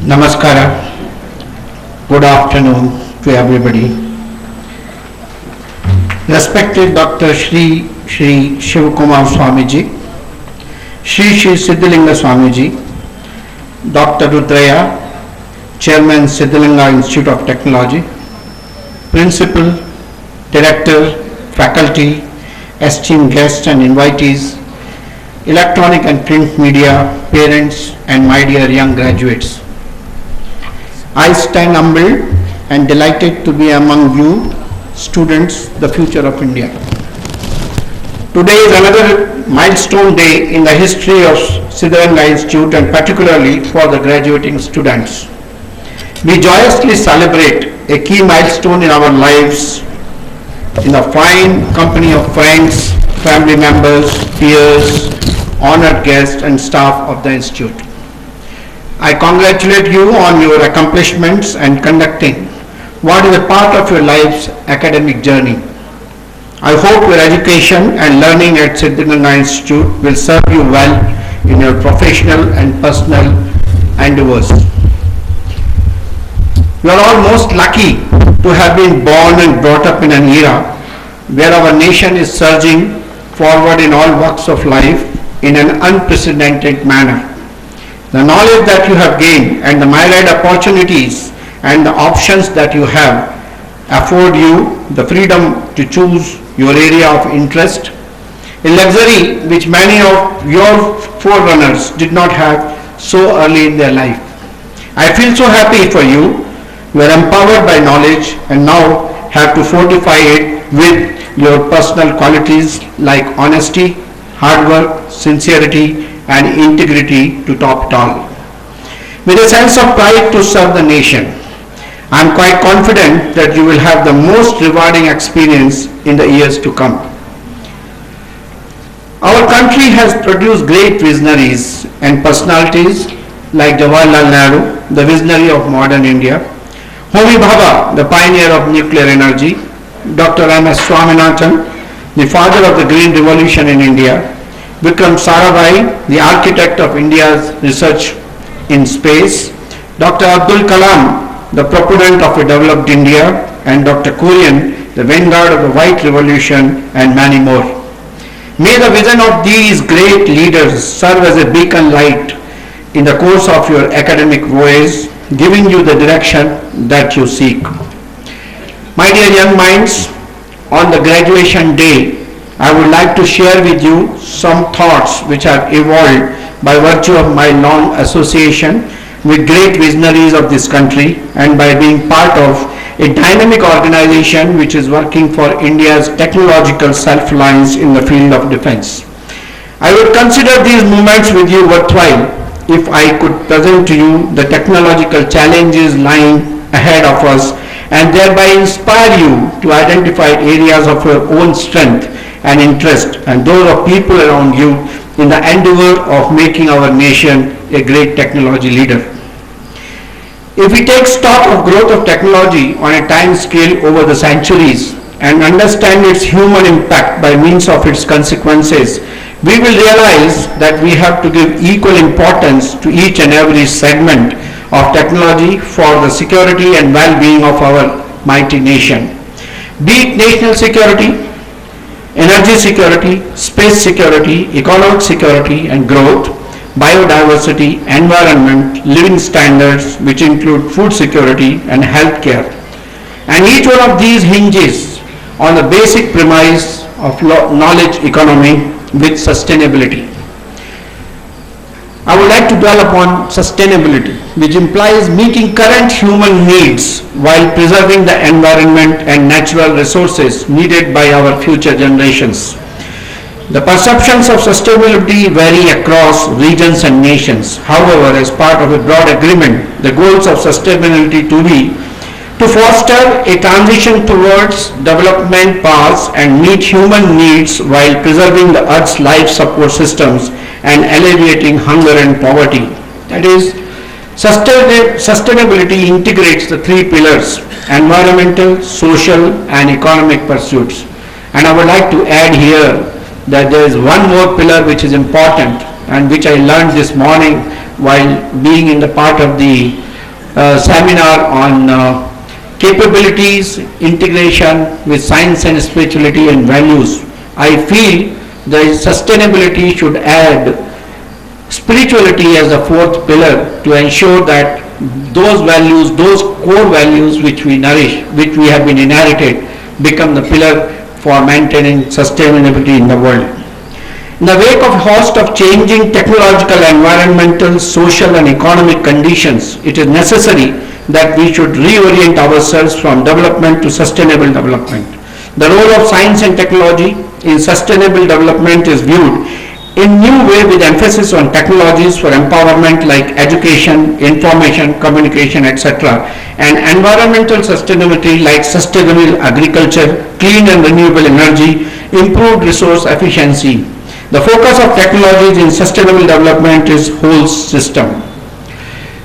Namaskara. Good afternoon to everybody. Respected Dr. Shri Shivakumar Swamiji, Shri Siddhalinga Swamiji, Dr. Rudraya, Chairman Siddhalinga Institute of Technology, Principal, Director, Faculty, esteemed guests and invitees, electronic and print media, parents and my dear young graduates. I stand humbled and delighted to be among you, students, the future of India. Today is another milestone day in the history of Siddhalinga Institute and particularly for the graduating students. We joyously celebrate a key milestone in our lives in the fine company of friends, family members, peers, honored guests and staff of the Institute. I congratulate you on your accomplishments and conducting what is a part of your life's academic journey. I hope your education and learning at Siddhalinga Institute will serve you well in your professional and personal endeavors. You are all most lucky to have been born and brought up in an era where our nation is surging forward in all walks of life in an unprecedented manner. The knowledge that you have gained and the myriad opportunities and the options that you have afford you the freedom to choose your area of interest, a luxury which many of your forerunners did not have so early in their life. I feel so happy for you. You are empowered by knowledge and now have to fortify it with your personal qualities like honesty, hard work, sincerity, and integrity to top it all. With a sense of pride to serve the nation, I am quite confident that you will have the most rewarding experience in the years to come. Our country has produced great visionaries and personalities like Jawaharlal Nehru, the visionary of modern India, Homi Bhabha, the pioneer of nuclear energy, Dr. M.S. Swaminathan, the father of the Green Revolution in India, Vikram Sarabhai, the architect of India's research in space, Dr. Abdul Kalam, the proponent of a developed India, and Dr. Kurian, the vanguard of the White Revolution, and many more. May the vision of these great leaders serve as a beacon light in the course of your academic voyage, giving you the direction that you seek. My dear young minds, on the graduation day, I would like to share with you some thoughts which have evolved by virtue of my long association with great visionaries of this country and by being part of a dynamic organization which is working for India's technological self-reliance in the field of defense. I would consider these moments with you worthwhile if I could present to you the technological challenges lying ahead of us and thereby inspire you to identify areas of your own strength and interest and those of people around you in the endeavor of making our nation a great technology leader. If we take stock of growth of technology on a time scale over the centuries and understand its human impact by means of its consequences, we will realize that we have to give equal importance to each and every segment of technology for the security and well-being of our mighty nation. Be it national security, energy security, space security, economic security and growth, biodiversity, environment, living standards which include food security and healthcare. And each one of these hinges on the basic premise of knowledge economy with sustainability. I would like to dwell upon sustainability, which implies meeting current human needs while preserving the environment and natural resources needed by our future generations. The perceptions of sustainability vary across regions and nations. However, as part of a broad agreement, the goals of sustainability to foster a transition towards development paths and meet human needs while preserving the Earth's life support systems and alleviating hunger and poverty. That is, sustainability integrates the three pillars: environmental, social and economic pursuits. And I would like to add here that there is one more pillar which is important and which I learned this morning while being in the part of the seminar on capabilities, integration with science and spirituality and values. I feel the sustainability should add spirituality as a fourth pillar to ensure that those values, those core values which we nourish, which we have been inherited, become the pillar for maintaining sustainability in the world. In the wake of a host of changing technological, environmental, social and economic conditions, it is necessary that we should reorient ourselves from development to sustainable development. The role of science and technology in sustainable development is viewed in new way with emphasis on technologies for empowerment like education, information, communication, etc. and environmental sustainability like sustainable agriculture, clean and renewable energy, improved resource efficiency. The focus of technologies in sustainable development is whole system.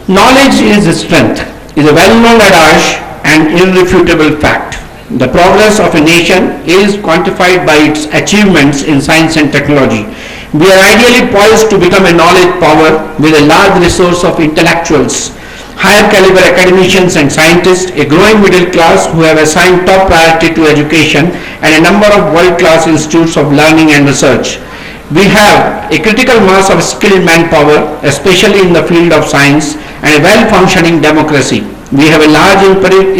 Knowledge is strength is a well-known adage and irrefutable fact. The progress of a nation is quantified by its achievements in science and technology. We are ideally poised to become a knowledge power with a large resource of intellectuals, higher caliber academicians and scientists, a growing middle class who have assigned top priority to education, and a number of world-class institutes of learning and research. We have a critical mass of skilled manpower, especially in the field of science, and a well-functioning democracy. We have a large,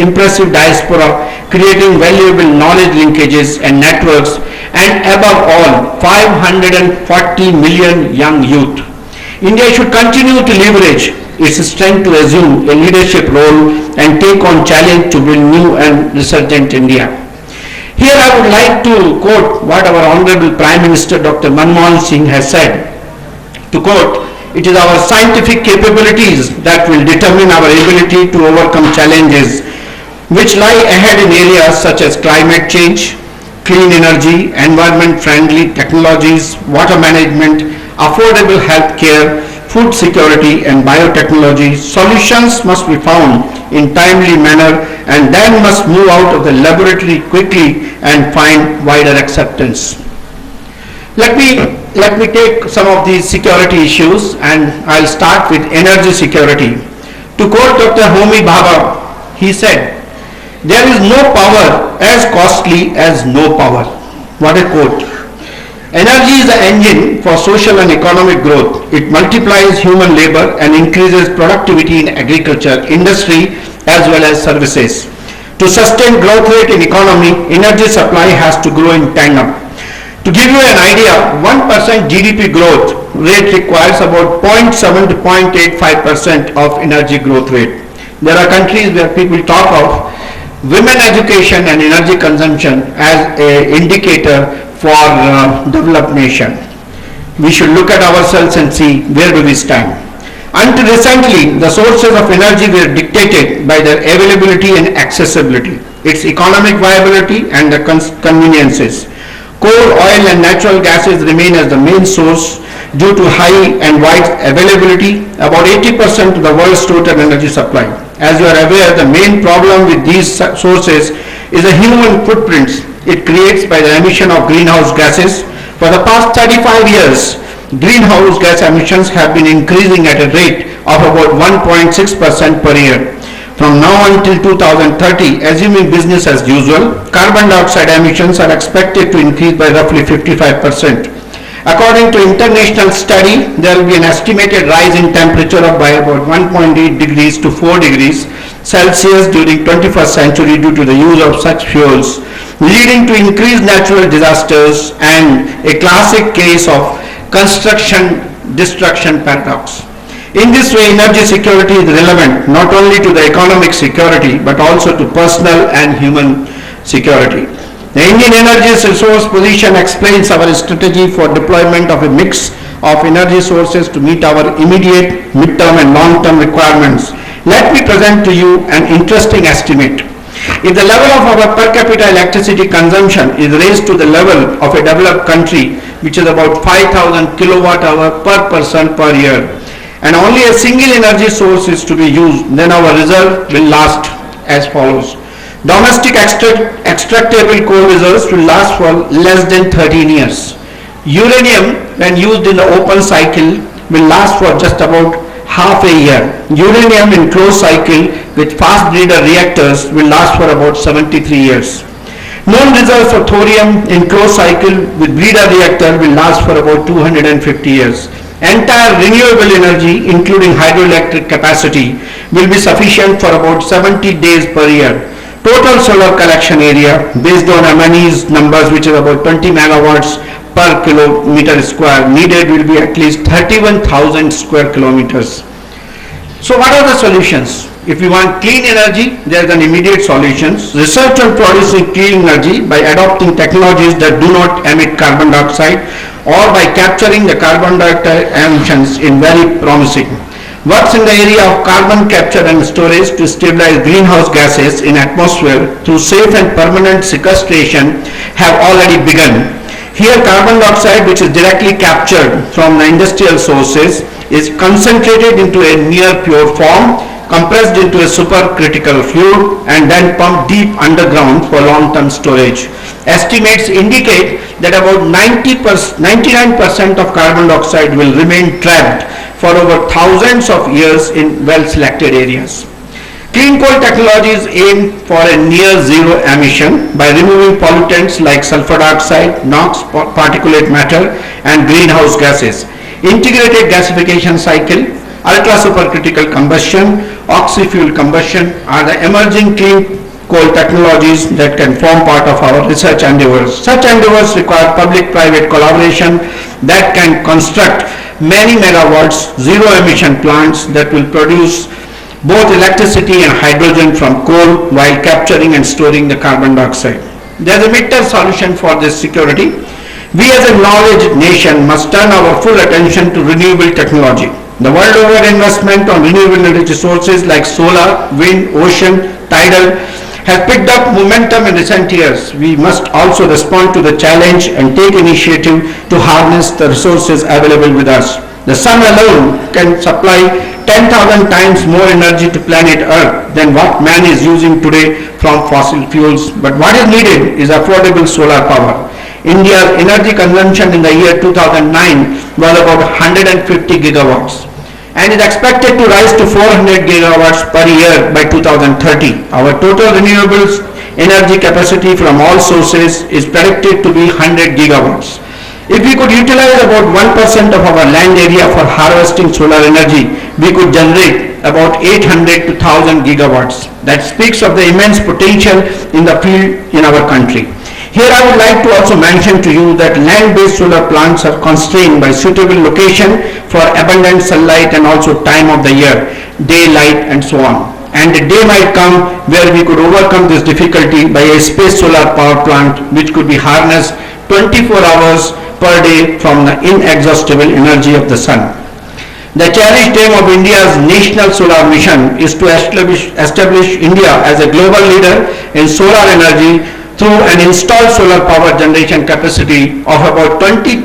impressive diaspora creating valuable knowledge linkages and networks, and above all, 540 million young youth. India should continue to leverage its strength to assume a leadership role and take on challenge to build new and resurgent India. Here I would like to quote what our Honorable Prime Minister Dr. Manmohan Singh has said. To quote, "It is our scientific capabilities that will determine our ability to overcome challenges which lie ahead in areas such as climate change, clean energy, environment-friendly technologies, water management, affordable health care, food security and biotechnology. Solutions must be found in timely manner and then must move out of the laboratory quickly and find wider acceptance." Let me take some of these security issues, and I'll start with energy security. To quote Dr. Homi Bhabha, he said, "There is no power as costly as no power." What a quote. Energy is the engine for social and economic growth. It multiplies human labor and increases productivity in agriculture, industry as well as services. To sustain growth rate in economy, energy supply has to grow in tandem. To give you an idea, 1% GDP growth rate requires about 0.7 to 0.85% of energy growth rate. There are countries where people talk of women education and energy consumption as an indicator for developed nation. We should look at ourselves and see where do we stand. Until recently, the sources of energy were dictated by their availability and accessibility, its economic viability and the conveniences. Coal, oil and natural gases remain as the main source due to high and wide availability, about 80% of the world's total energy supply. As you are aware, the main problem with these sources is the human footprints it creates by the emission of greenhouse gases. For the past 35 years, greenhouse gas emissions have been increasing at a rate of about 1.6% per year. From now until 2030, assuming business as usual, carbon dioxide emissions are expected to increase by roughly 55%. According to international study, there will be an estimated rise in temperature of by about 1.8 degrees to 4 degrees Celsius during 21st century due to the use of such fuels, leading to increased natural disasters and a classic case of construction destruction paradox. In this way, energy security is relevant not only to the economic security but also to personal and human security. The Indian energy resource position explains our strategy for deployment of a mix of energy sources to meet our immediate, midterm and long-term requirements. Let me present to you an interesting estimate. If the level of our per capita electricity consumption is raised to the level of a developed country, which is about 5,000 kilowatt hour per person per year, and only a single energy source is to be used, then our reserve will last as follows. Domestic extractable coal reserves will last for less than 13 years. Uranium, when used in the open cycle, will last for just about half a year. Uranium in closed cycle with fast breeder reactors will last for about 73 years. Known reserves of thorium in closed cycle with breeder reactor will last for about 250 years. Entire renewable energy, including hydroelectric capacity, will be sufficient for about 70 days per year. Total solar collection area, based on MNE's numbers, which is about 20 megawatts per kilometer square, needed will be at least 31,000 square kilometers. So what are the solutions? If we want clean energy, there is an immediate solution. Research on producing clean energy by adopting technologies that do not emit carbon dioxide or by capturing the carbon dioxide emissions in very promising. Works in the area of carbon capture and storage to stabilize greenhouse gases in atmosphere through safe and permanent sequestration have already begun. Here carbon dioxide, which is directly captured from the industrial sources, is concentrated into a near pure form, compressed into a supercritical fluid and then pumped deep underground for long-term storage. Estimates indicate that about 99% of carbon dioxide will remain trapped for over thousands of years in well-selected areas. Clean coal technologies aim for a near zero emission by removing pollutants like sulfur dioxide, NOx, particulate matter and greenhouse gases. Integrated gasification cycle, ultra supercritical combustion, oxy-fuel combustion are the emerging clean coal technologies that can form part of our research endeavors. Such endeavors require public-private collaboration that can construct many megawatts zero emission plants that will produce both electricity and hydrogen from coal while capturing and storing the carbon dioxide. There is a mid-term solution for this security. We as a knowledge nation must turn our full attention to renewable technology. The world over investment on renewable energy sources like solar, wind, ocean, tidal has picked up momentum in recent years. We must also respond to the challenge and take initiative to harness the resources available with us. The sun alone can supply 10,000 times more energy to planet Earth than what man is using today from fossil fuels. But what is needed is affordable solar power. India's energy consumption in the year 2009 was about 150 gigawatts and is expected to rise to 400 gigawatts per year by 2030. Our total renewables energy capacity from all sources is predicted to be 100 gigawatts. If we could utilize about 1% of our land area for harvesting solar energy, we could generate about 800 to 1000 gigawatts. That speaks of the immense potential in the field in our country. Here I would like to also mention to you that land-based solar plants are constrained by suitable location for abundant sunlight and also time of the year, daylight and so on. And a day might come where we could overcome this difficulty by a space solar power plant which could be harnessed 24 hours per day from the inexhaustible energy of the sun. The cherished aim of India's national solar mission is to establish India as a global leader in solar energy through an installed solar power generation capacity of about 20,000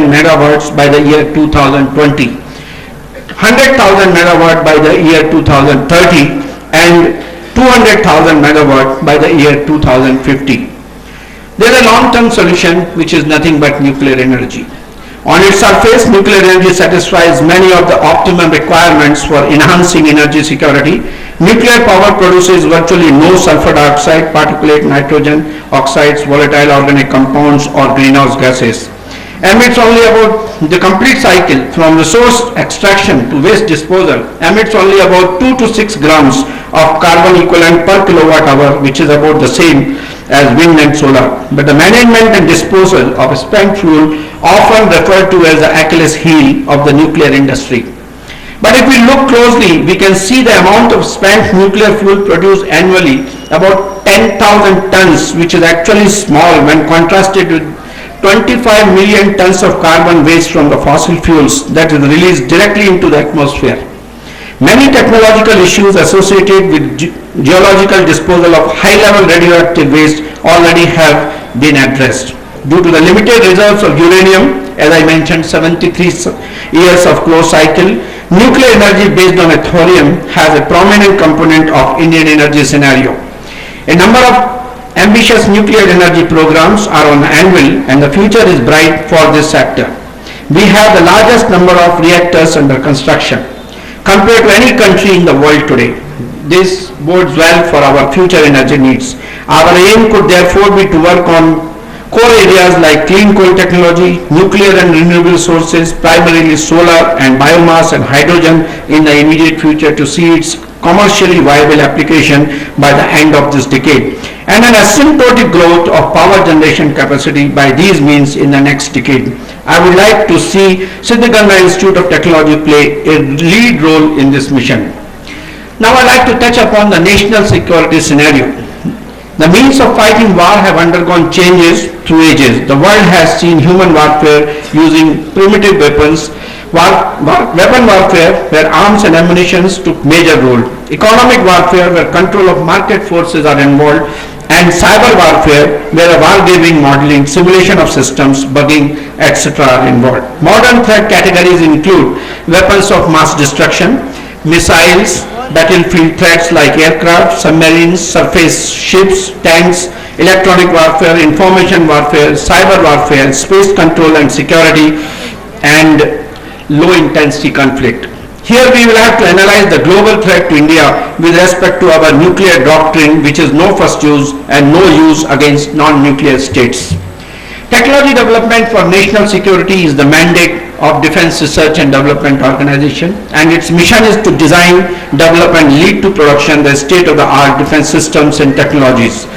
megawatts by the year 2020, 100,000 megawatt by the year 2030 and 200,000 megawatt by the year 2050. There is a long-term solution which is nothing but nuclear energy. On its surface, nuclear energy satisfies many of the optimum requirements for enhancing energy security. Nuclear power produces virtually no sulfur dioxide, particulate nitrogen, oxides, volatile organic compounds or greenhouse gases. Emits only about the complete cycle from resource extraction to waste disposal, emits only about 2 to 6 grams of carbon equivalent per kilowatt hour, which is about the same as wind and solar. But the management and disposal of spent fuel often referred to as the Achilles heel of the nuclear industry. But if we look closely, we can see the amount of spent nuclear fuel produced annually, about 10,000 tons, which is actually small when contrasted with 25 million tons of carbon waste from the fossil fuels that is released directly into the atmosphere. Many technological issues associated with geological disposal of high-level radioactive waste already have been addressed. Due to the limited reserves of uranium, as I mentioned, 73 years of closed cycle, nuclear energy based on thorium has a prominent component of Indian energy scenario. A number of ambitious nuclear energy programs are on the anvil and the future is bright for this sector. We have the largest number of reactors under construction. compared to any country in the world today. This bodes well for our future energy needs. Our aim could therefore be to work on core areas like clean coal technology, nuclear and renewable sources, primarily solar and biomass and hydrogen in the immediate future to see its commercially viable application by the end of this decade, and an asymptotic growth of power generation capacity by these means in the next decade. I would like to see Siddhganga Institute of Technology play a lead role in this mission. Now I'd like to touch upon the national security scenario. The means of fighting war have undergone changes through ages. The world has seen human warfare using primitive weapons, weapon warfare where arms and ammunition took major role, economic warfare where control of market forces are involved, and cyber warfare where a war-gaming modeling, simulation of systems, bugging, etc. are involved. Modern threat categories include weapons of mass destruction, missiles, battlefield threats like aircraft, submarines, surface ships, tanks, electronic warfare, information warfare, cyber warfare, space control and security, and low intensity conflict. Here we will have to analyze the global threat to India with respect to our nuclear doctrine, which is no first use and no use against non-nuclear states. Technology development for national security is the mandate of Defence Research and Development Organization, and its mission is to design, develop and lead to production the state-of-the-art defence systems and technologies,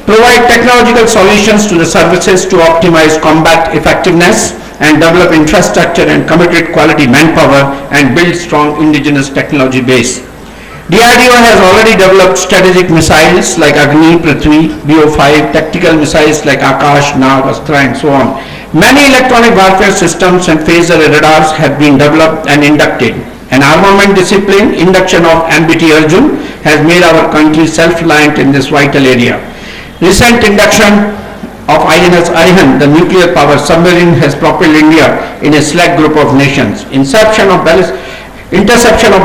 provide technological solutions to the services to optimize combat effectiveness, and develop infrastructure and committed quality manpower and build strong indigenous technology base. DRDO has already developed strategic missiles like Agni, Prithvi, BO5, tactical missiles like Akash, Nag, Astra and so on. Many electronic warfare systems and phaser radars have been developed and inducted. An armament discipline, induction of MBT Arjun, has made our country self-reliant in this vital area. Recent induction of INS Arihan, the nuclear power submarine, has propelled India in a select group of nations. Interception of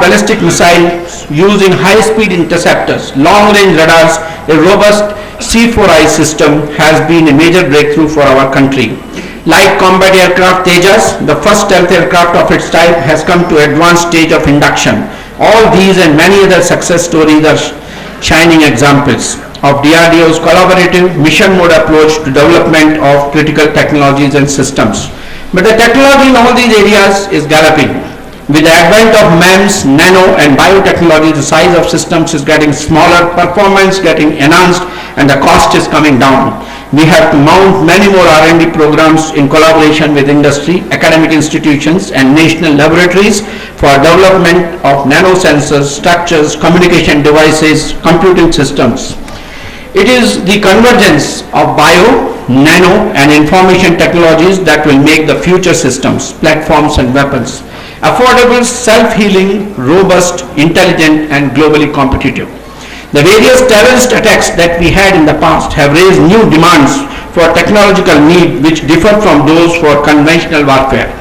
ballistic missiles using high-speed interceptors, long-range radars, a robust C4I system has been a major breakthrough for our country. Light combat aircraft Tejas, the first stealth aircraft of its type, has come to advanced stage of induction. All these and many other success stories are shining examples of DRDO's collaborative mission mode approach to development of critical technologies and systems. But the technology in all these areas is galloping. With the advent of MEMS, nano and biotechnology, the size of systems is getting smaller, performance getting enhanced, and the cost is coming down. We have to mount many more R&D programs in collaboration with industry, academic institutions and national laboratories for development of nanosensors, structures, communication devices, computing systems. It is the convergence of bio, nano and information technologies that will make the future systems, platforms and weapons affordable, self-healing, robust, intelligent and globally competitive. The various terrorist attacks that we had in the past have raised new demands for technological need which differ from those for conventional warfare.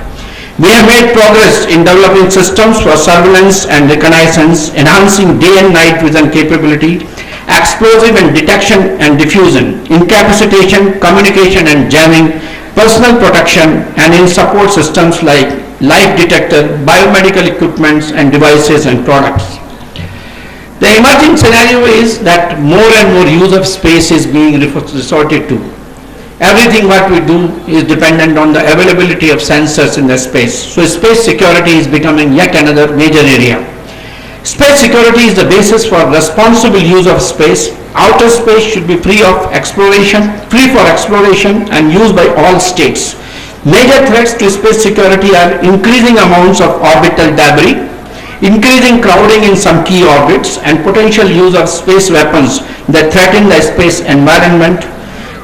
We have made progress in developing systems for surveillance and reconnaissance, enhancing day and night vision capability, explosive and detection and diffusion, incapacitation, communication and jamming, personal protection, and in support systems like life detector, biomedical equipments and devices and products. The emerging scenario is that more and more use of space is being resorted to. Everything what we do is dependent on the availability of sensors in the space. So space security is becoming yet another major area. Space security is the basis for responsible use of space. Outer space should be free for exploration and used by all states. Major threats to space security are increasing amounts of orbital debris, increasing crowding in some key orbits, and potential use of space weapons that threaten the space environment.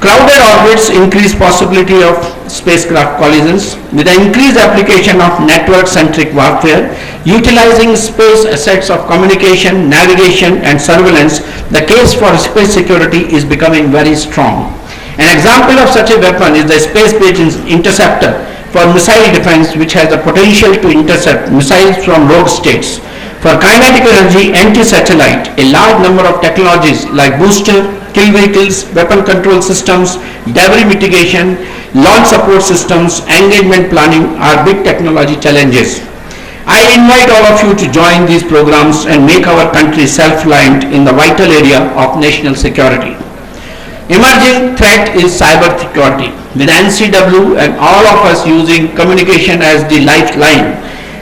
Crowded orbits increase possibility of spacecraft collisions. With the increased application of network-centric warfare, utilizing space assets of communication, navigation, and surveillance, the case for space security is becoming very strong. An example of such a weapon is the space-based interceptor for missile defense, which has the potential to intercept missiles from rogue states. For kinetic energy, anti-satellite, a large number of technologies like booster, kill vehicles, weapon control systems, debris mitigation, launch support systems, engagement planning are big technology challenges. I invite all of you to join these programs and make our country self-reliant in the vital area of national security. Emerging threat is cyber security, with NCW and all of us using communication as the lifeline.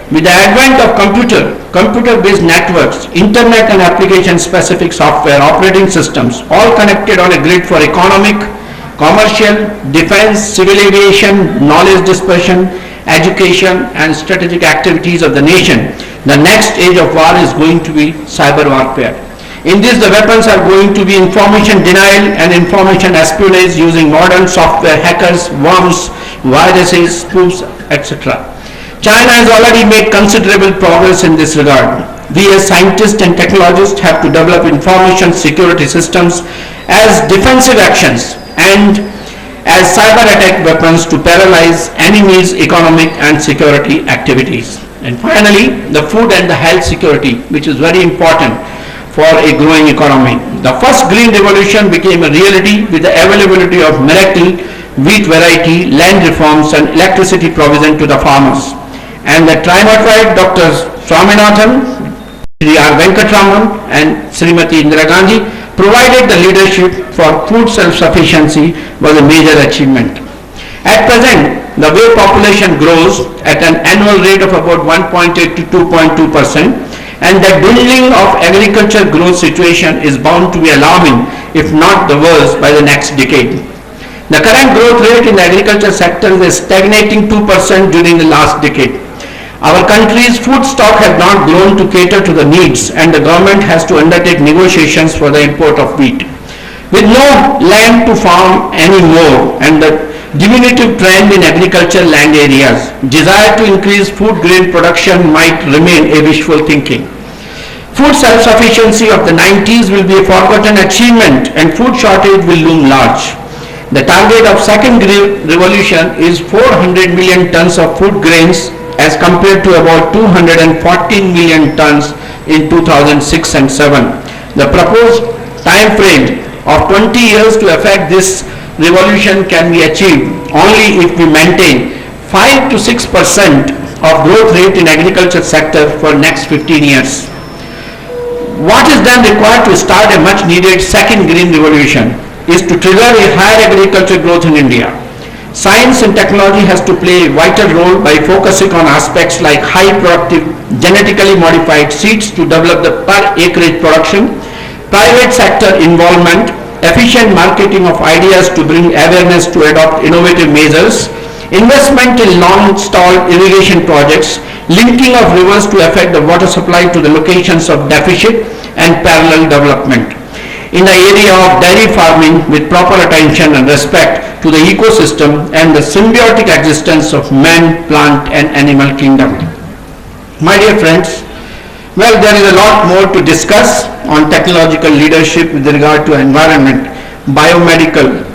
With the advent of computer-based networks, internet and application-specific software operating systems, all connected on a grid for economic, commercial, defense, civil aviation, knowledge dispersion, education and strategic activities of the nation, the next age of war is going to be cyber warfare. In this, the weapons are going to be information denial and information espionage using modern software, hackers, worms, viruses, spoofs, etc. China has already made considerable progress in this regard. We as scientists and technologists have to develop information security systems as defensive actions and as cyber attack weapons to paralyze enemies' economic and security activities. And finally, the food and the health security, which is very important for a growing economy. The first green revolution became a reality with the availability of miracle wheat variety, land reforms and electricity provision to the farmers. And the triumvirate Dr. Swaminathan, Sri R. Venkatraman and Srimati Indira Gandhi provided the leadership for food self-sufficiency was a major achievement. At present, the way population grows at an annual rate of about 1.8 to 2.2%, and the dwindling of agriculture growth situation is bound to be alarming, if not the worst, by the next decade. The current growth rate in the agriculture sector is stagnating 2% during the last decade. Our country's food stock has not grown to cater to the needs, and the government has to undertake negotiations for the import of wheat. With no land to farm anymore and the diminutive trend in agricultural land areas, desire to increase food grain production might remain a wishful thinking. Food self-sufficiency of the 90s will be a forgotten achievement and food shortage will loom large. The target of second revolution is 400 million tons of food grains as compared to about 214 million tons in 2006 and 7. The proposed time frame of 20 years to effect this revolution can be achieved only if we maintain 5 to 6% of growth rate in agriculture sector for next 15 years. What is then required to start a much needed second green revolution is to trigger a higher agriculture growth in India. Science and technology has to play a vital role by focusing on aspects like high productive genetically modified seeds to develop the per acreage production, private sector involvement, efficient marketing of ideas to bring awareness to adopt innovative measures, investment in long-stalled irrigation projects, linking of rivers to affect the water supply to the locations of deficit and parallel development. In the area of dairy farming with proper attention and respect to the ecosystem and the symbiotic existence of man, plant and animal kingdom. My dear friends, well, there is a lot more to discuss on technological leadership with regard to environment, biomedical,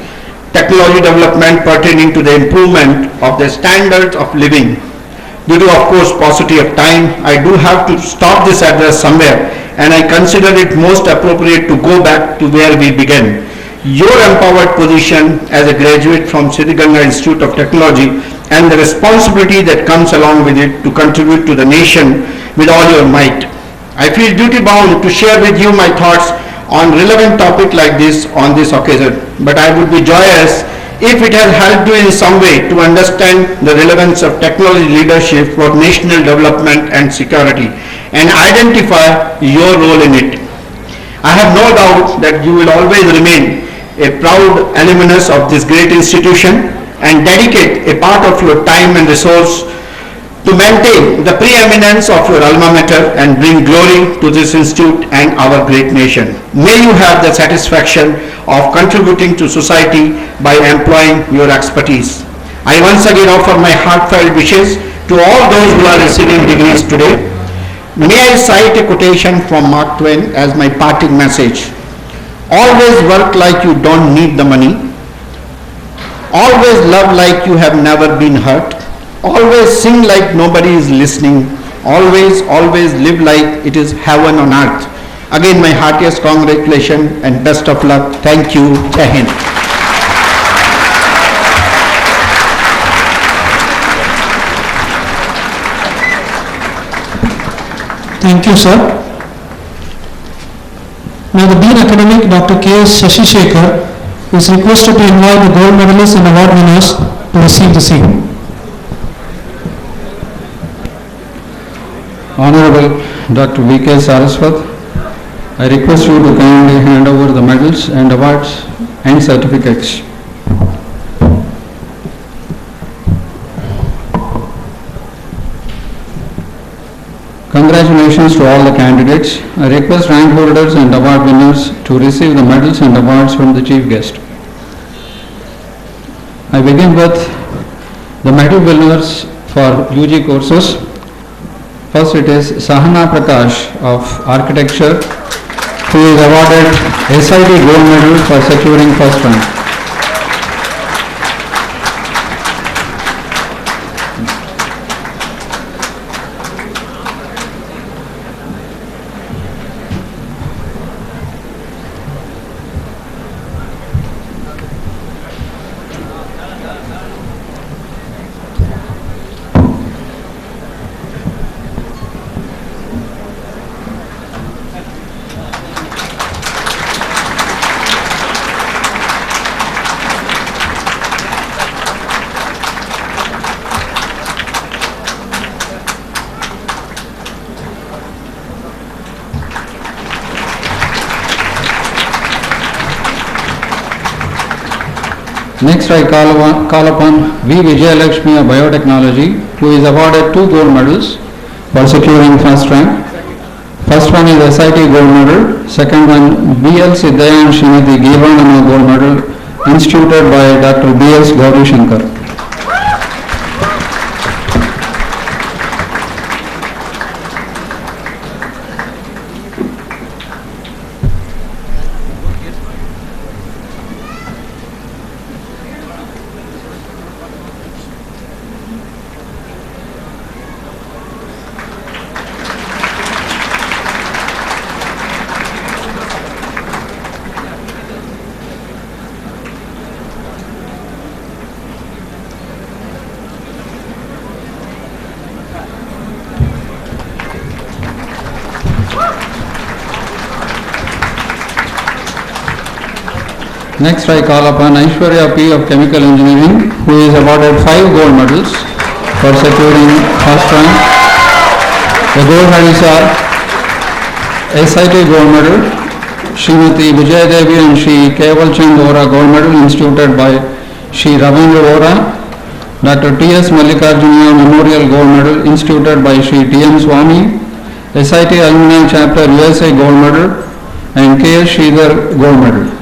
technology development pertaining to the improvement of the standards of living. Due to, of course, paucity of time, I do have to stop this address somewhere, and I consider it most appropriate to go back to where we began. Your empowered position as a graduate from Siddhiganga Institute of Technology and the responsibility that comes along with it to contribute to the nation with all your might. I feel duty bound to share with you my thoughts on relevant topic like this on this occasion, but I would be joyous if it has helped you in some way to understand the relevance of technology leadership for national development and security and identify your role in it. I have no doubt that you will always remain a proud alumnus of this great institution and dedicate a part of your time and resource to maintain the preeminence of your alma mater and bring glory to this institute and our great nation. May you have the satisfaction of contributing to society by employing your expertise. I once again offer my heartfelt wishes to all those who are receiving degrees today. May I cite a quotation from Mark Twain as my parting message. Always work like you don't need the money. Always love like you have never been hurt. Always sing like nobody is listening. Always live like it is heaven on earth. Again, my heartiest congratulations and best of luck. Thank you. Jai Hind. Thank you, sir. Now the Dean Academic, Dr. K.S. Shashi Shekhar, is requested to invite the gold medalists and award winners to receive the same. Honorable Dr. V.K. Saraswat, I request you to kindly hand over the medals and awards and certificates. Congratulations to all the candidates. I request rank holders and award winners to receive the medals and awards from the chief guest. I begin with the medal winners for UG courses. First it is Sahana Prakash of Architecture, who is awarded SIT Gold Medal for securing first rank. Next I call upon V. Vijayalakshmi of Biotechnology, who is awarded 2 gold medals for securing first rank. First one is SIT gold medal, second one BL Siddhaya and Srimati Givanama gold medal instituted by Dr. B.S. Gauri Shankar. Next I call upon Aishwarya P. of Chemical Engineering, who is awarded 5 gold medals for securing first rank. The gold medals are SIT gold medal, Srimati Vijay Devi and Shri Keval Chand Vora gold medal instituted by Shri Ravindra Vora, Dr. T.S. Mallikarjuna Memorial gold medal instituted by Shri T.M. Swami, SIT Alumni Chapter USA gold medal and K.S. Sridhar gold medal.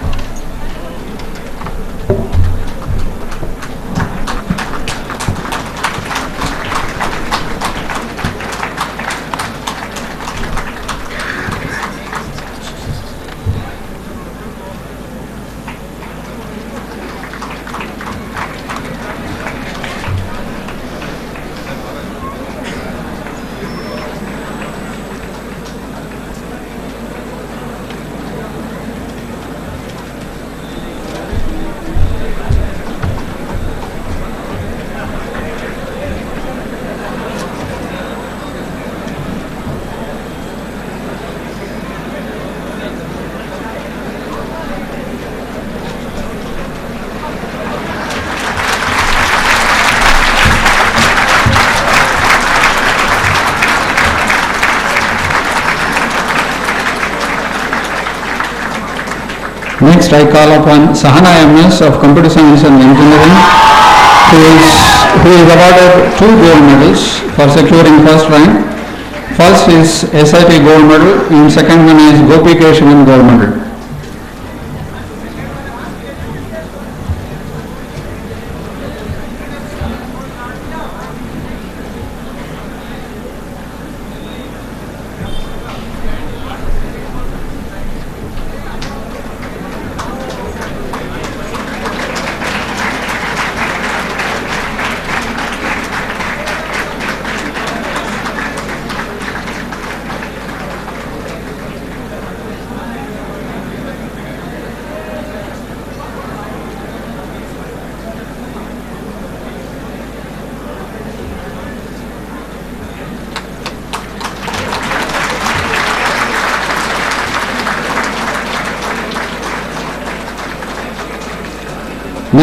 Next I call upon Sahana MS of Computer Science and Engineering, who is awarded 2 gold medals for securing first rank. First is SIT gold medal and second one is Gopi Keshavan gold medal.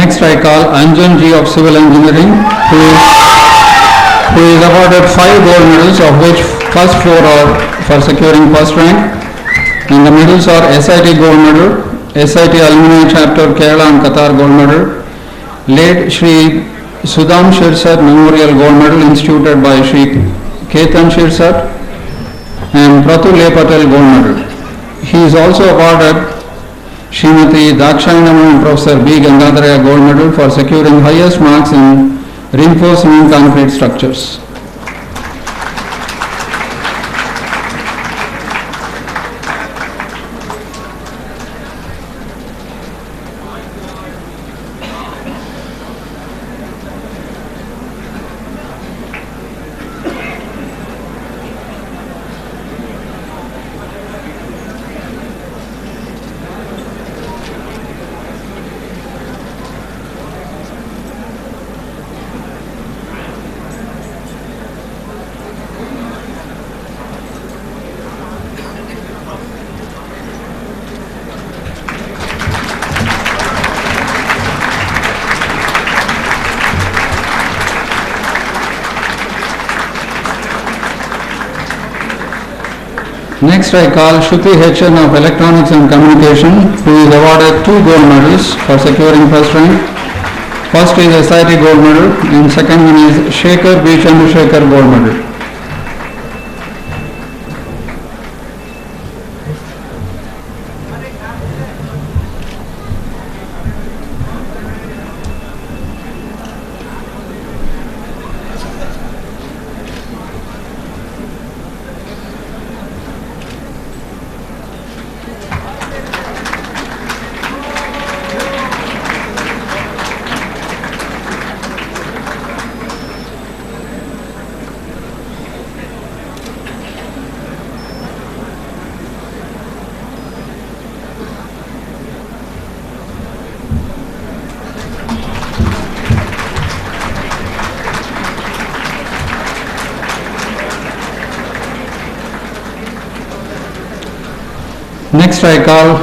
Next I call Anjan G of Civil Engineering, who is awarded 5 gold medals, of which first 4 are for securing first rank. And the medals are SIT gold medal, SIT Alumni Chapter Kerala and Qatar gold medal, late Shri Sudham Shirsat Memorial Gold Medal instituted by Shri Ketan Shirsat, and Pratul Patel Gold Medal. He is also awarded Srimati Dakshainamani Professor B. Gangadharaya Gold Medal for securing highest marks in reinforcement concrete structures. Next I call Shruti H.N. of Electronics and Communication, who is awarded 2 gold medals for securing first rank. First is SIT gold medal and second one is Shekhar B. Chandrasekhar gold medal. Next I call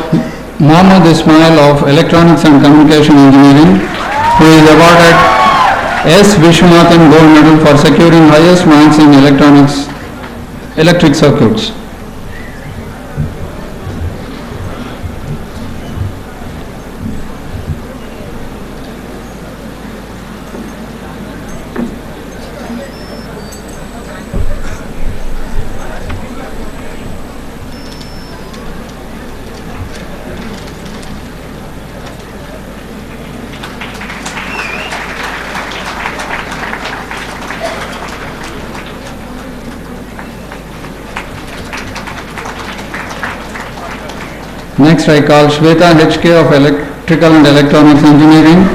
Mohammad Ismail of Electronics and Communication Engineering, who is awarded S. Vishwanathan Gold Medal for securing highest marks in electric circuits. Next I call Shweta H.K. of Electrical and Electronics Engineering,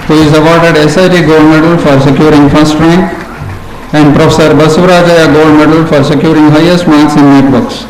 who is awarded SIT Gold Medal for securing first rank, and Professor Basavarajaya Gold Medal for securing highest marks in networks.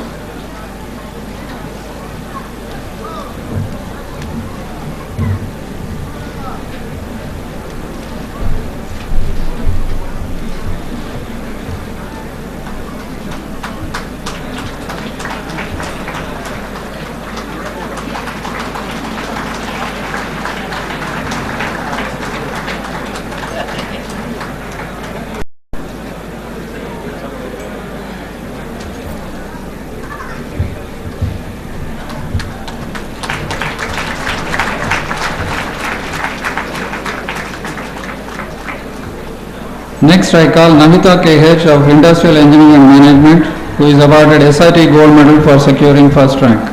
Next I call Namita K.H. of Industrial Engineering and Management, who is awarded SIT Gold Medal for securing first rank.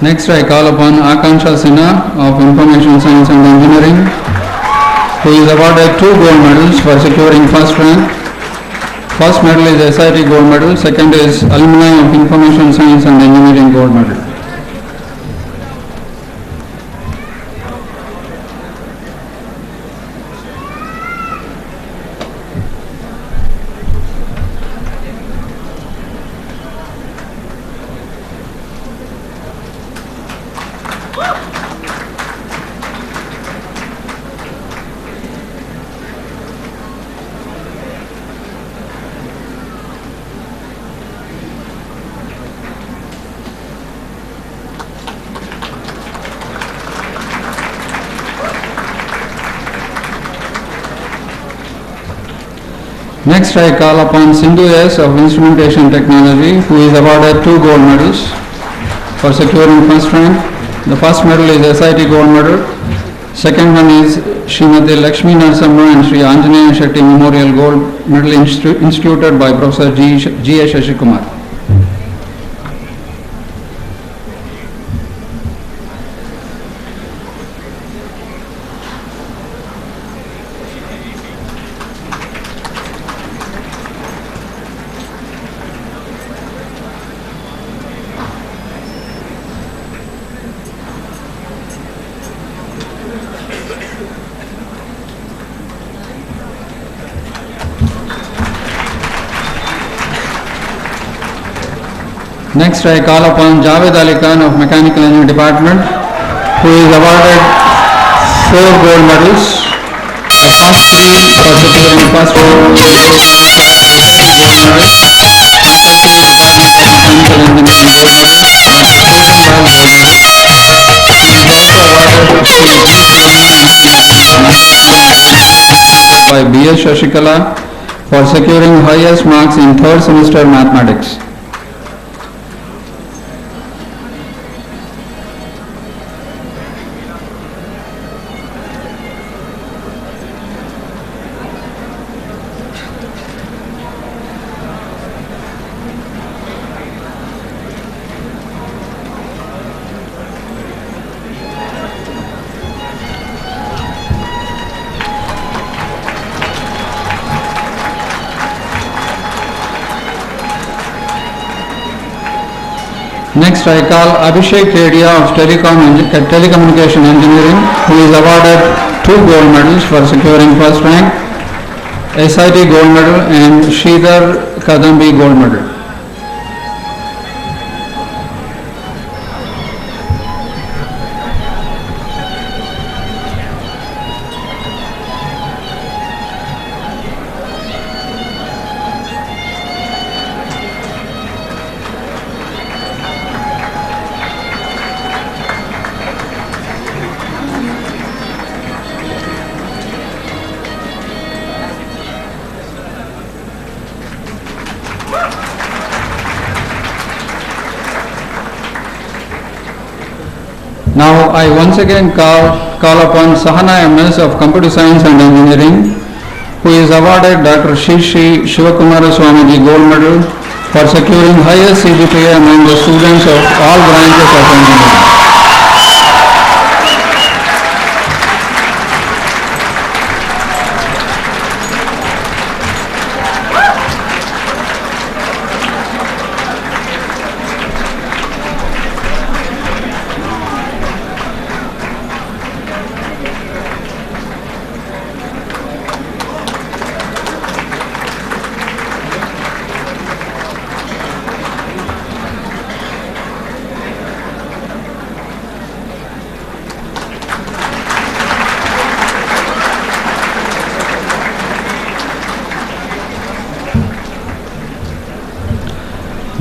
Next, I call upon Akansha Sinha of Information Science and Engineering, who is awarded 2 gold medals for securing first rank. First medal is SIT gold medal, second is Alumni of Information Science and Engineering gold medal. Next, I call upon Sindhu S of Instrumentation Technology, who is awarded 2 gold medals for securing first rank. The first medal is SIT gold medal. Second one is Srimati Lakshmi Narasimha and Sri Anjaneya Shetty Memorial Gold Medal instituted by Professor G. A. Shashikumar. Next, I call upon Javed Ali Khan of Mechanical Engineering Department, who is awarded 4 gold medals. The first 3 for securing first gold medal, by B.S. Shashikala for securing highest marks in 3rd semester mathematics. Next, I call Abhishek Kedia of Telecommunication Engineering, who is awarded 2 gold medals for securing first rank, SIT gold medal and Sridhar Kadambi gold medal. Now I once again call upon Sahana MS of Computer Science and Engineering, who is awarded Dr. Shri Shivakumara Swamiji Gold Medal for securing highest CGPA among the students of all branches of engineering.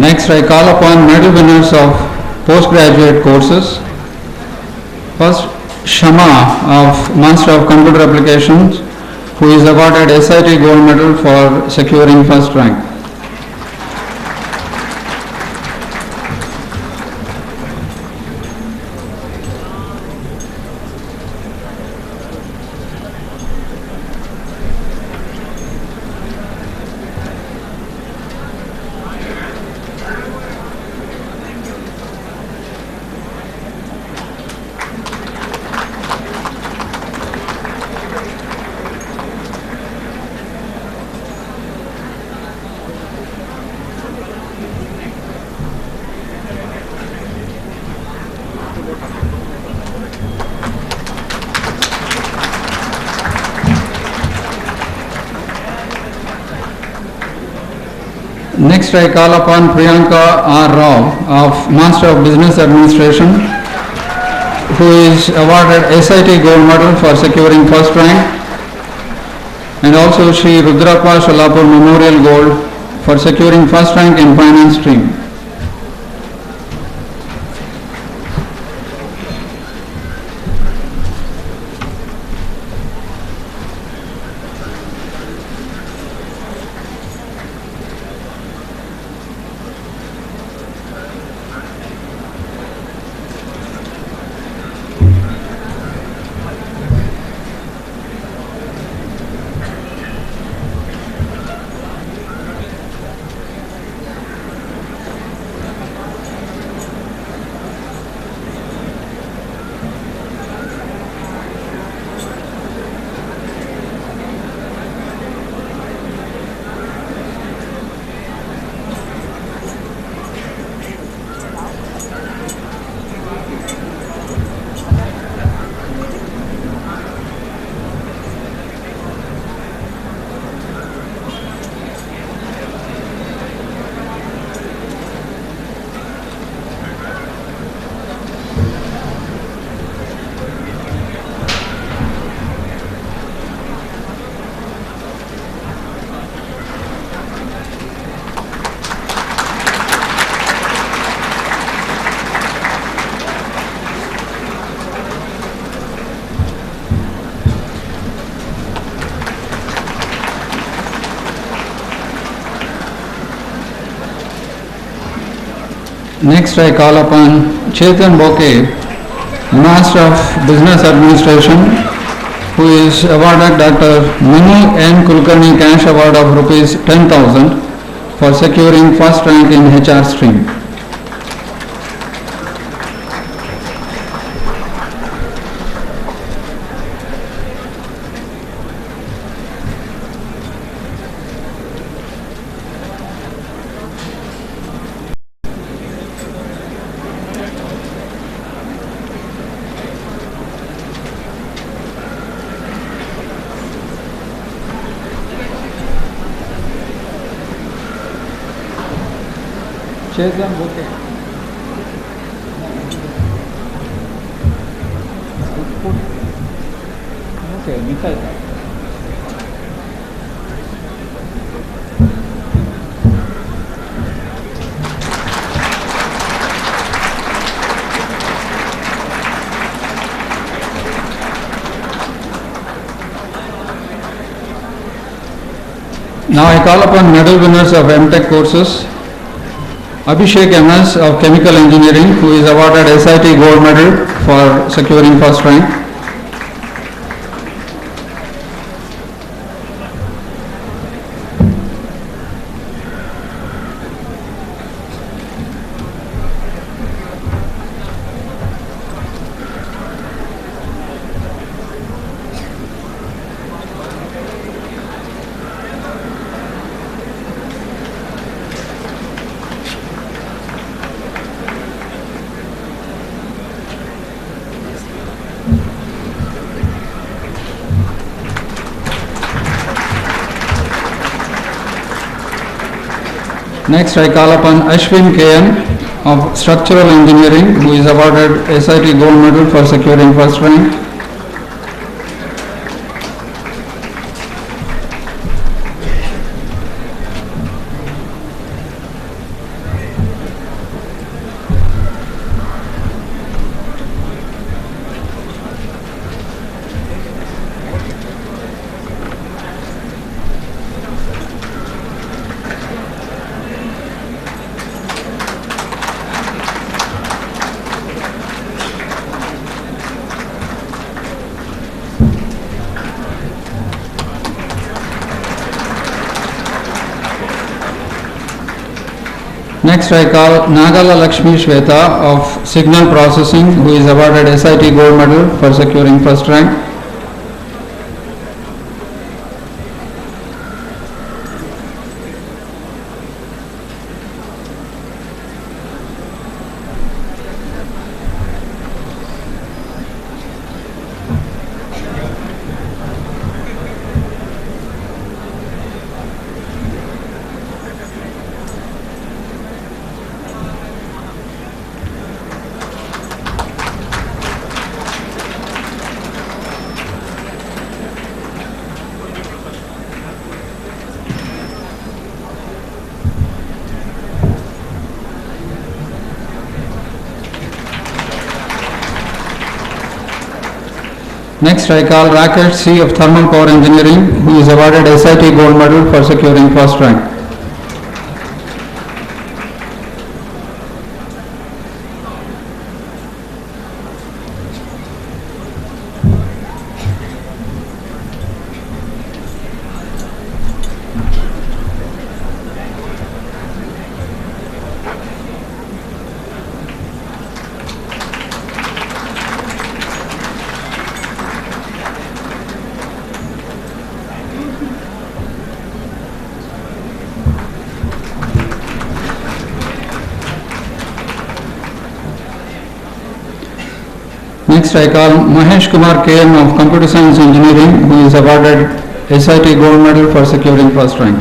Next, I call upon medal winners of postgraduate courses. First, Shama of Master of Computer Applications, who is awarded SIT Gold Medal for securing first rank. Next, I call upon Priyanka R. Rao of Master of Business Administration, who is awarded SIT Gold Medal for securing first rank, and also Shri Rudrappa Sholapur Memorial Gold for securing first rank in finance stream. Next, I call upon Chetan Bokeh, Master of Business Administration, who is awarded Dr. Mani N. Kulkarni Cash Award of Rs 10,000 for securing first rank in HR stream. Chetan Bokeh. Okay, Michael. Now I call upon medal winners of MTech courses. Abhishek MS of Chemical Engineering, who is awarded SIT Gold Medal for securing first rank. Next, I call upon Ashwin KM of Structural Engineering, who is awarded SIT Gold Medal for securing first rank. Next, I call Nagala Lakshmi Shweta of Signal Processing, who is awarded SIT Gold Medal for securing first rank. Next, I call Rakesh C. of Thermal Power Engineering, who is awarded SIT Gold Medal for securing first rank. Next, I call Mahesh Kumar KM of Computer Science Engineering, who is awarded SIT Gold Medal for securing first rank.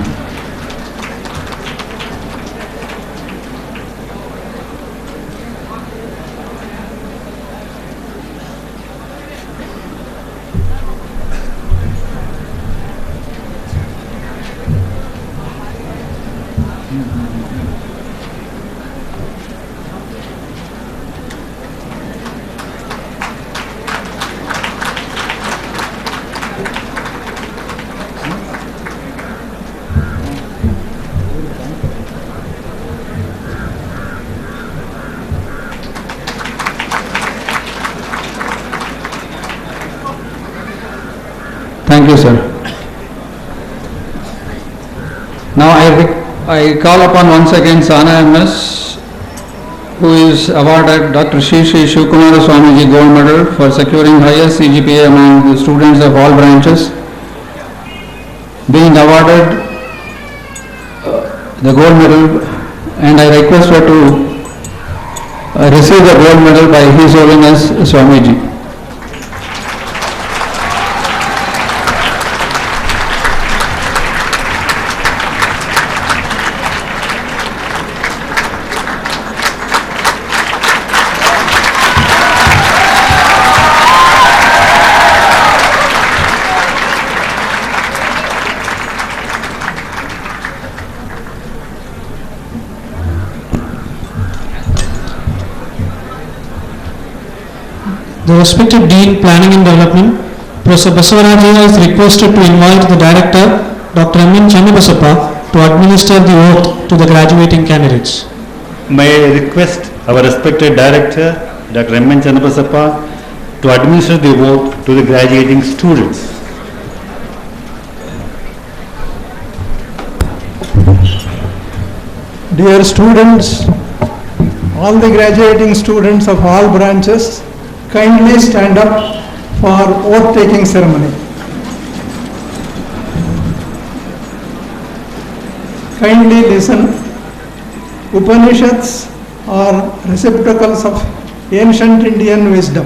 Thank you, sir. Now I call upon once again Sana MS, who is awarded Dr. Shri Shivkumara Swamiji Gold Medal for securing highest CGPA among the students of all branches, being awarded the gold medal, and I request her to receive the gold medal by His Holiness Swamiji. The respected Dean, Planning and Development, Professor Basavaraja is requested to invite the Director, Dr. M. Channabasappa, to administer the oath to the graduating candidates. May I request our respected Director, Dr. M. Channabasappa, to administer the oath to the graduating students. Dear students, all the graduating students of all branches, kindly stand up for oath-taking ceremony. Kindly listen. Upanishads are receptacles of ancient Indian wisdom.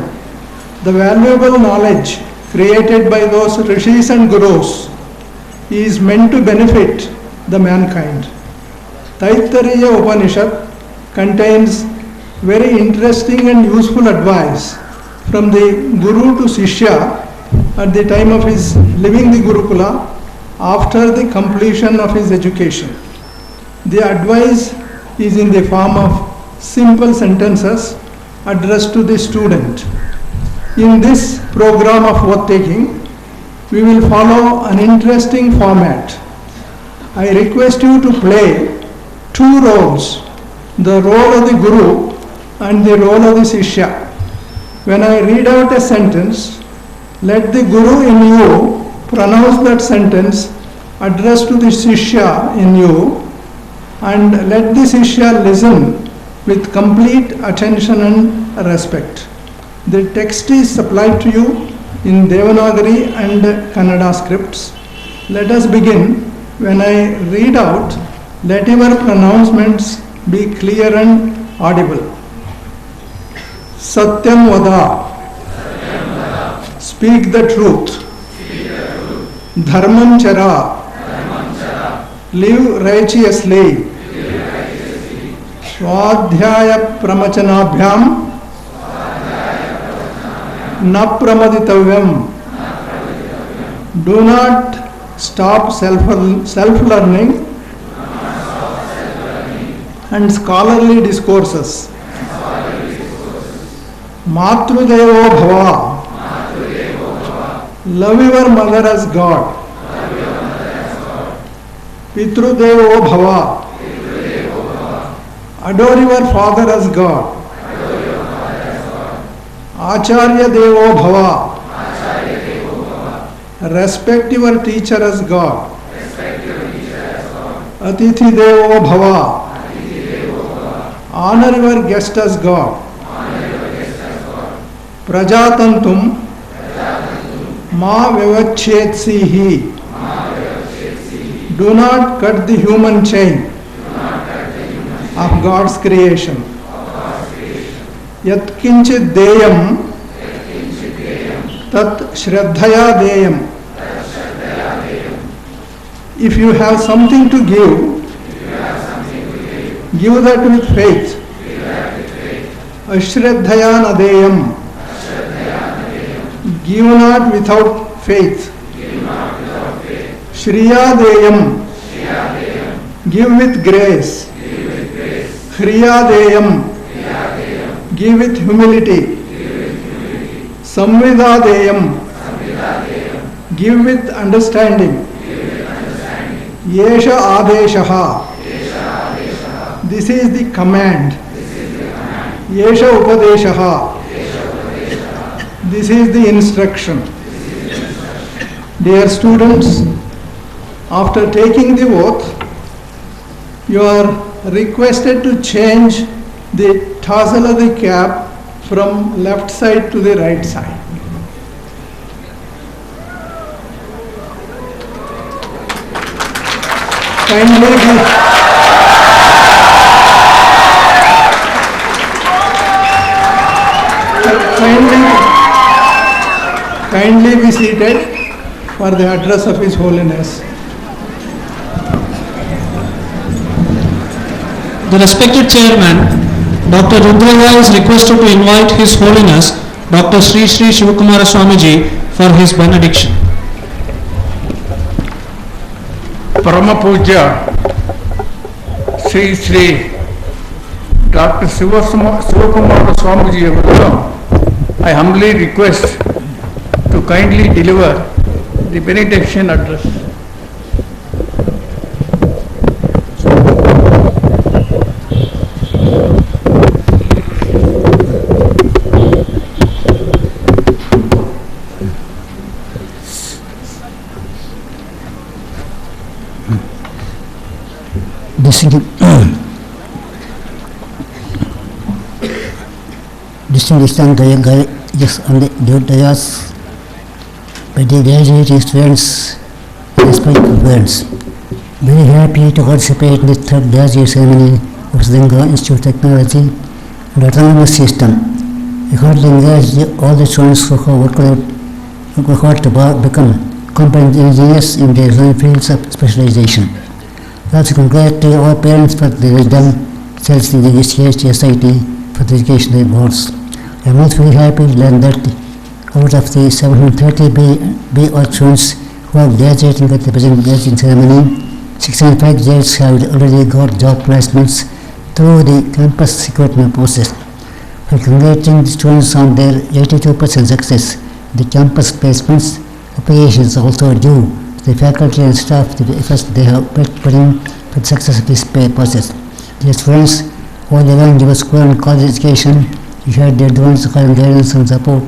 The valuable knowledge created by those rishis and gurus is meant to benefit the mankind. Taittiriya Upanishad contains very interesting and useful advice from the Guru to Shishya at the time of his leaving the Gurukula after the completion of his education. The advice is in the form of simple sentences addressed to the student. In this program of oath-taking, we will follow an interesting format. I request you to play two roles, the role of the Guru and the role of the Shishya. When I read out a sentence, let the Guru in you pronounce that sentence addressed to the Shishya in you, and let the Shishya listen with complete attention and respect. The text is supplied to you in Devanagari and Kannada scripts. Let us begin. When I read out, let your pronouncements be clear and audible. Satyam Vada. Speak the truth. Dharmam Chara. Live righteously. Swadhyaya Pramachanabhyam. Na Pramaditavyam. Do not stop self-learning and scholarly discourses. Matrudevo Bhava. Love your mother as God. Pitru Devo Bhava. Adore your father as God. Acharya Devo Bhava. Respect your teacher as God. Atithi Devo Bhava. Honor your guest as God. Prajatantum Ma Vyavachetsi. Do not cut the human chain of God's creation. Yat kinchit deyam tat shraddhaya deyam. If you have something to give that with faith. Ashraddhaya nadeyam. Give not without faith. Shriya deyam. Give with grace. Hriya deyam. Give with humility. Samvida deyam. Give with understanding. Yesha adeshaha. This is the command. Yesha upadeshaha. This is the instruction. Dear students, after taking the oath, you are requested to change the tassel of the cap from left side to the right side. Kindly be seated for the address of His Holiness. The respected chairman, Dr. Rudraya, is requested to invite His Holiness Dr. Sri Sri Shivakumara Swamiji for his benediction. Parama Puja Sri Sri Dr. Shivakumara Swamiji Avaru, I humbly request to kindly deliver the benediction address. Distinguished guests on the dais, by the graduate students, respected parents, very happy to participate in the third graduate ceremony of Sringa Institute of Technology and Autonomous System. I heartily encourage all the students who have worked to become competent engineers in their own fields of specialization. I also congratulate all parents for the wisdom, self in the society for the educational boards. I am also very happy to learn that out of the 730 B students who are graduating at the present graduation ceremony, 605 graduates have already got job placements through the campus recruitment process. While congratulating the students on their 82% success, the campus placements applications also due to the faculty and staff the efforts they have put in for the success of this process. Dear students, all along your school and college education, you had the advanced guidance and support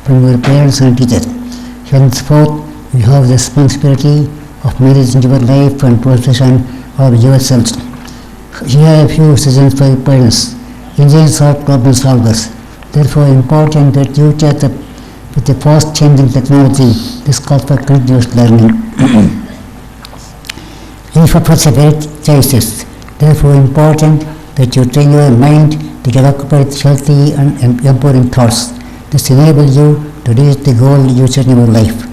from your parents and teachers. Henceforth, you have the responsibility of managing your life and profession of yourselves. Here are a few suggestions for your parents. Engineers are problem solvers. Therefore, important that you catch up with the fast changing technology. This calls for continuous learning. If efforts are very choices, therefore important that you train your mind to get occupied with healthy and empowering thoughts. This enables you to reach the goal you set in your life.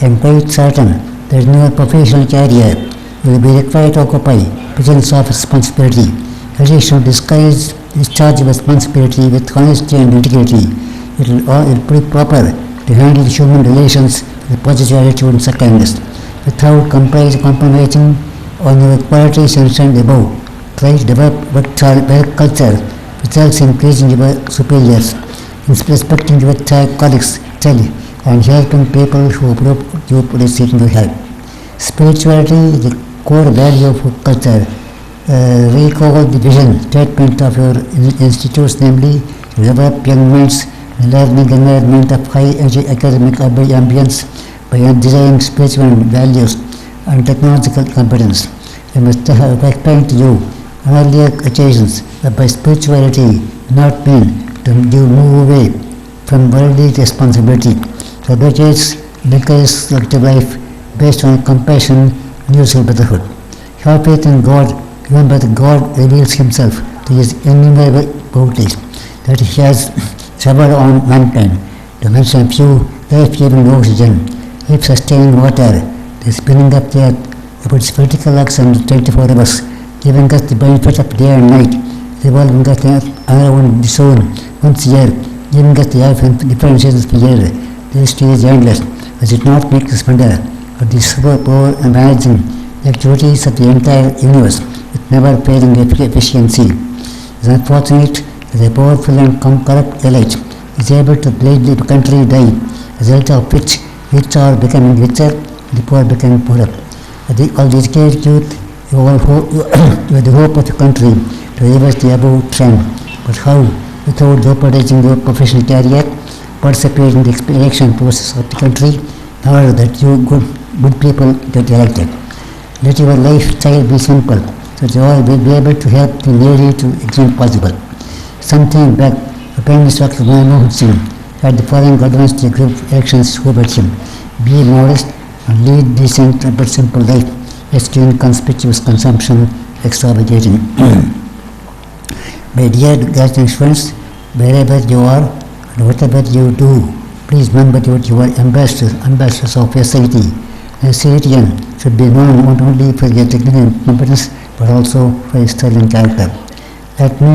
I am quite certain that in your professional career you will be required to occupy positions of responsibility. You should discharge responsibility with honesty and integrity. It will be proper to handle human relations with positive attitude and kindness, without compromising on your qualities mentioned above. Try to develop work culture which helps increasing your superiors, in respecting your colleagues. I and helping people who are seeking help. Spirituality is the core value of culture. Recall the vision statement of your institutes, namely, to develop young minds in learning environment of high academic ambience by designing spiritual values and technological competence. I must have explained to you on earlier occasions that by spirituality not mean to move away from worldly responsibility, to advocates encourage active life based on compassion and mutual brotherhood. Have faith in God, remember that God reveals Himself to His innumerable bounties that He has showered on mankind. To mention a few, life-giving oxygen, life-sustaining water, the spinning up the earth about its vertical action 24 hours, giving us the benefit of day and night, revolving us around the sun once a year, giving us the different seasons per year. This tree is endless, as it not make us wonder, but the superpower and managing the activities of the entire universe with never failing efficiency. It is unfortunate that a powerful and corrupt elite is able to lead the country die, as a result of which rich are becoming richer, the poor becoming poorer. All the educated youth, you are the hope of the country to reverse the above trend. But how? Without jeopardizing your professional career, participate in the election process of the country, in order that you good people get elected. Let your lifestyle be simple, so that you all will be able to help the needy to the extent possible. Some time back, the Prime Minister Dr. Manmohan Singh had the following advice to the group elections who urged him: be modest and lead decent but simple life, eschewing conspicuous consumption, extravagating. My dear graduating students, wherever you are and whatever you do, please remember that you are ambassadors of your city. A citizen should be known not only for their technical competence but also for his sterling character. Let me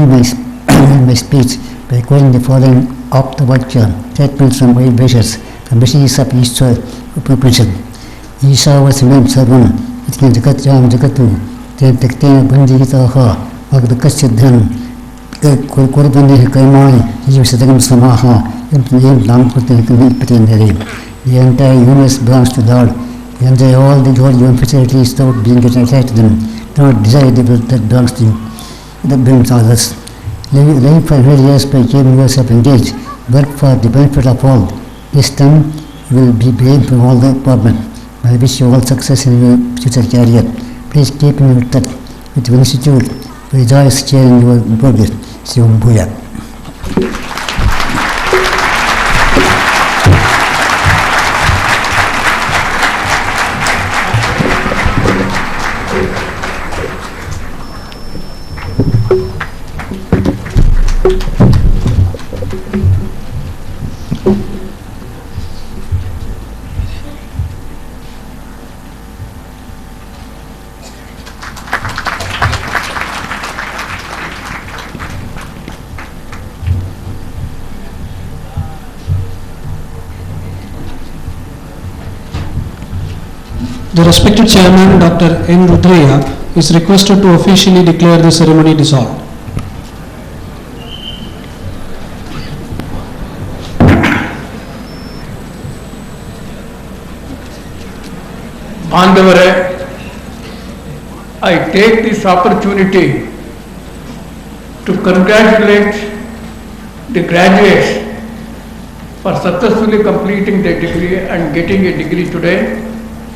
end my speech by quoting the following Aptavakya statements from Vedic Vishas, the messages of Ishwar Upanishad. Isha Vasinam Sarvam, Itkin Jagatyam Jagatu, Ten Tektena Bandhitaha, Vagdakasyadhan, Kurbani Kaimani, Yisadagam Samaha, Impudent Lamputin Patinere. The entire universe belongs to God. You enjoy all the human facilities without being attached to them. Do not desire that belongs to you, that brings others. Live for 100 years by keeping yourself engaged. Work for the benefit of all. This time you will be blamed for all the problems. I wish you all success in your future career. Please keep in touch with the institute. Rejoice sharing your progress. Sivam Bhuya. The respected chairman, Dr. N. Rudraya, is requested to officially declare the ceremony dissolved. Bandhavare, I take this opportunity to congratulate the graduates for successfully completing their degree and getting a degree today.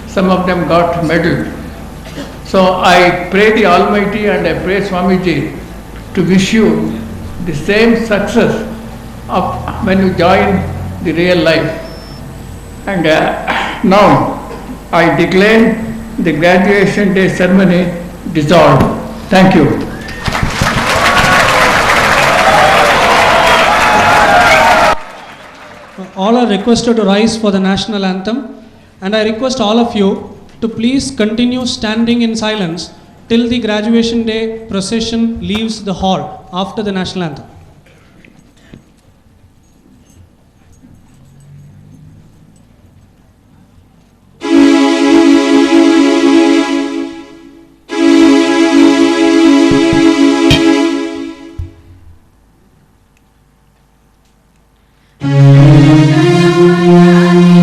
Some of them got medal. So I pray the Almighty and I pray Swamiji to wish you the same success of when you join the real life. And now I declare the graduation day ceremony dissolved. Thank you. All are requested to rise for the national anthem, and I request all of you to please continue standing in silence till the graduation day procession leaves the hall after the national anthem. Thank you.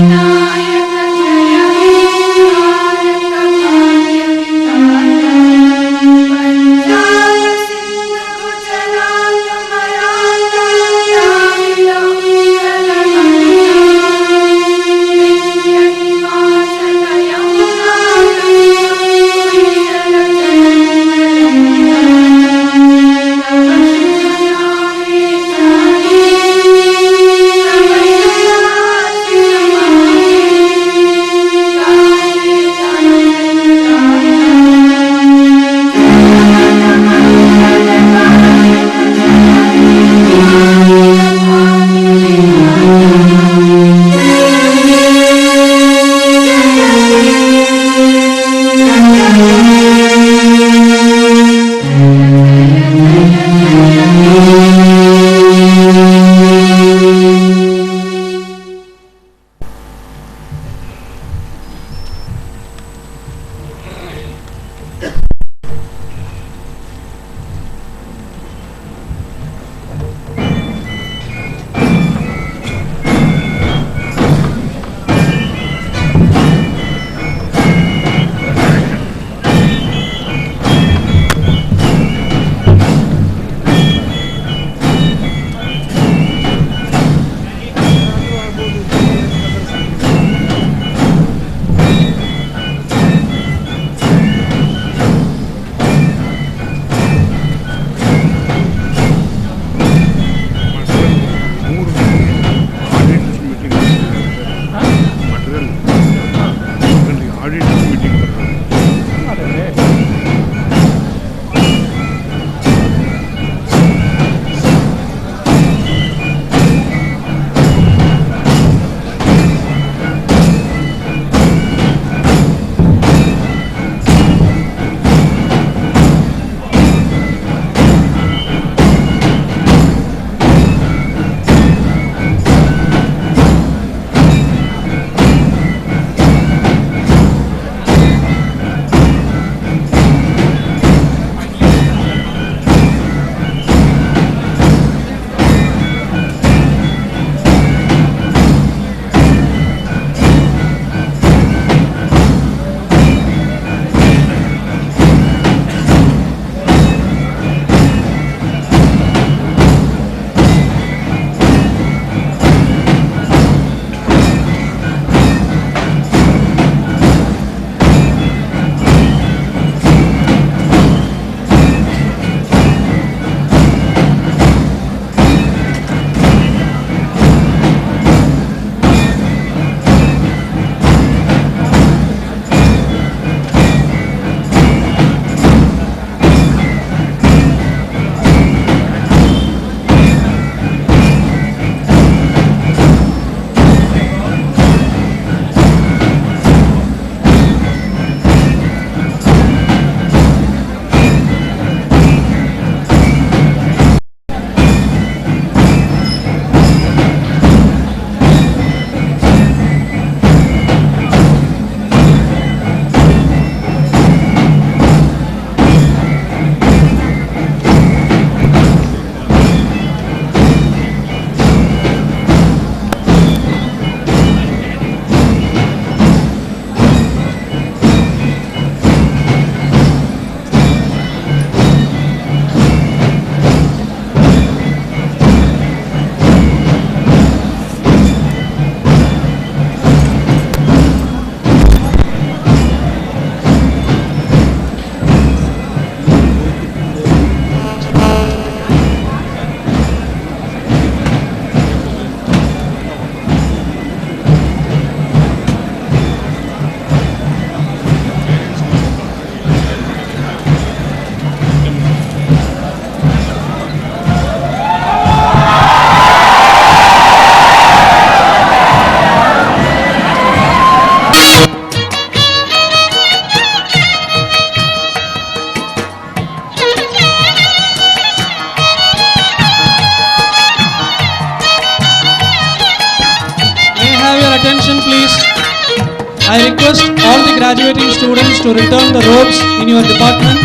I request all the graduating students to return the robes in your department.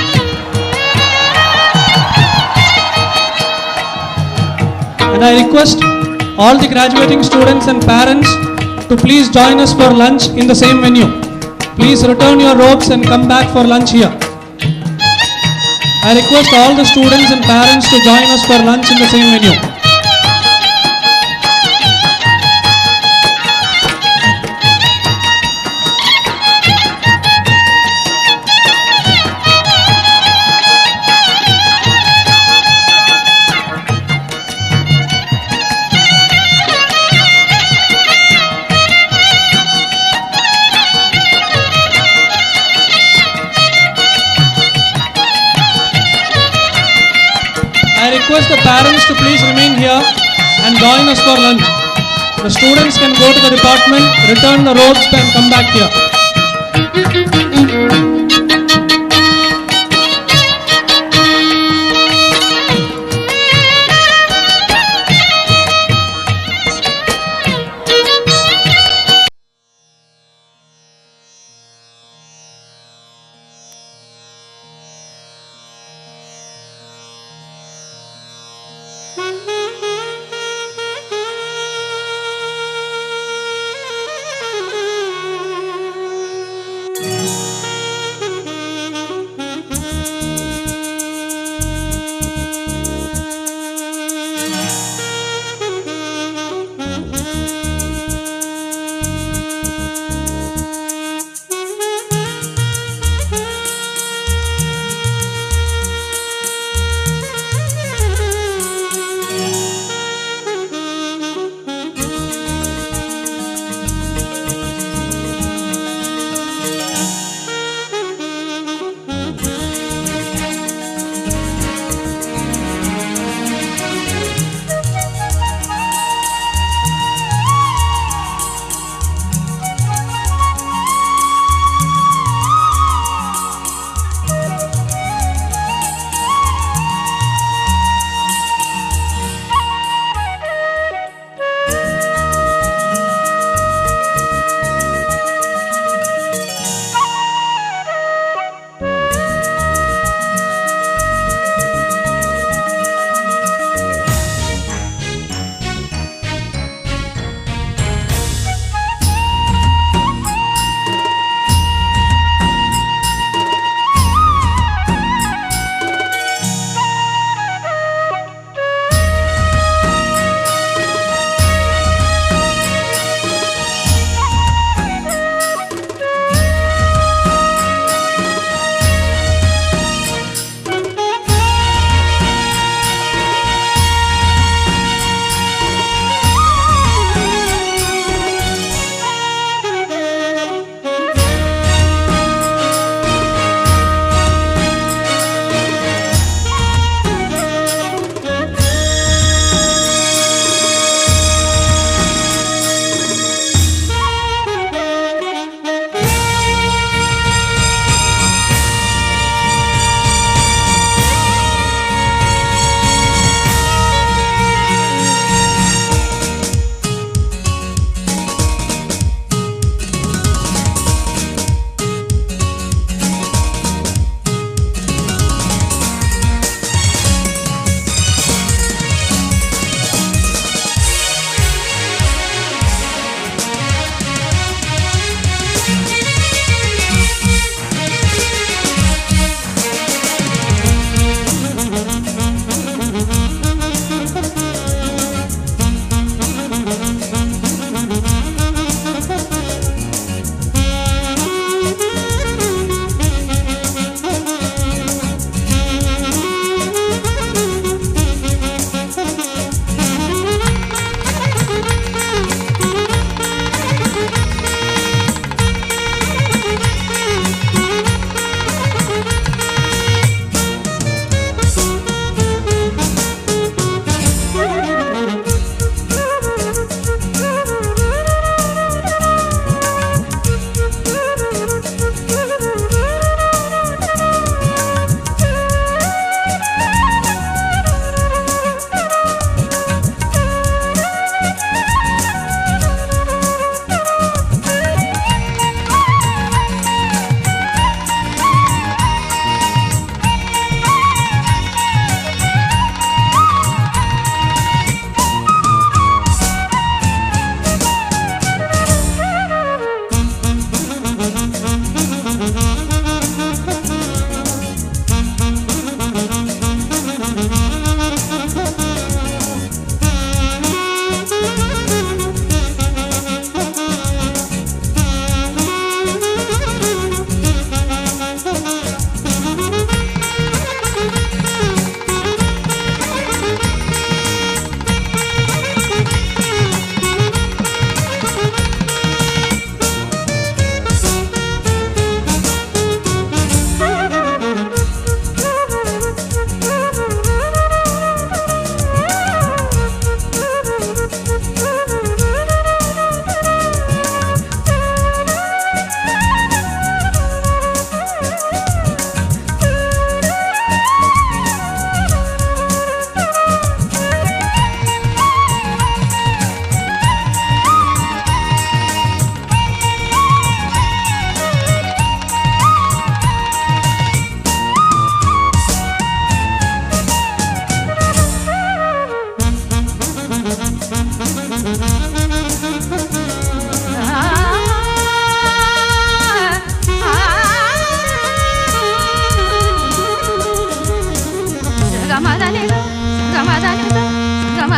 And I request all the graduating students and parents to please join us for lunch in the same venue. Please return your robes and come back for lunch here. I request all the students and parents to join us for lunch in the same venue. I request the parents to please remain here and join us for lunch. The students can go to the department, return the robes and come back here.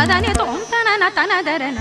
పదని తోంతన తనదరన